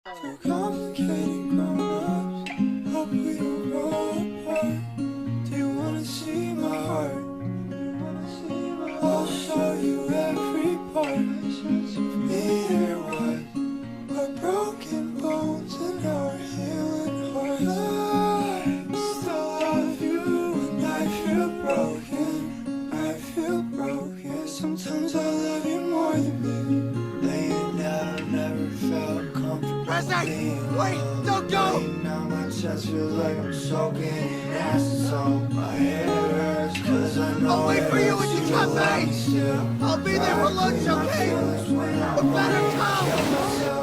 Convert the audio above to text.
Too complicated grown-ups. Hope we don't grow apart. Do you wanna see my heart? I'll show you every part of me. There was our broken bones and our healing hearts. I still love you and I feel broken. I feel broken. Sometimes I love you more than me. Laying down, I never felt comfortable. Wait, don't go! Now my chest feels like I'm soaking in acid, so my head hurts, cause I know I'll wait for you when you come back. I'll be there for lunch, okay? But better come!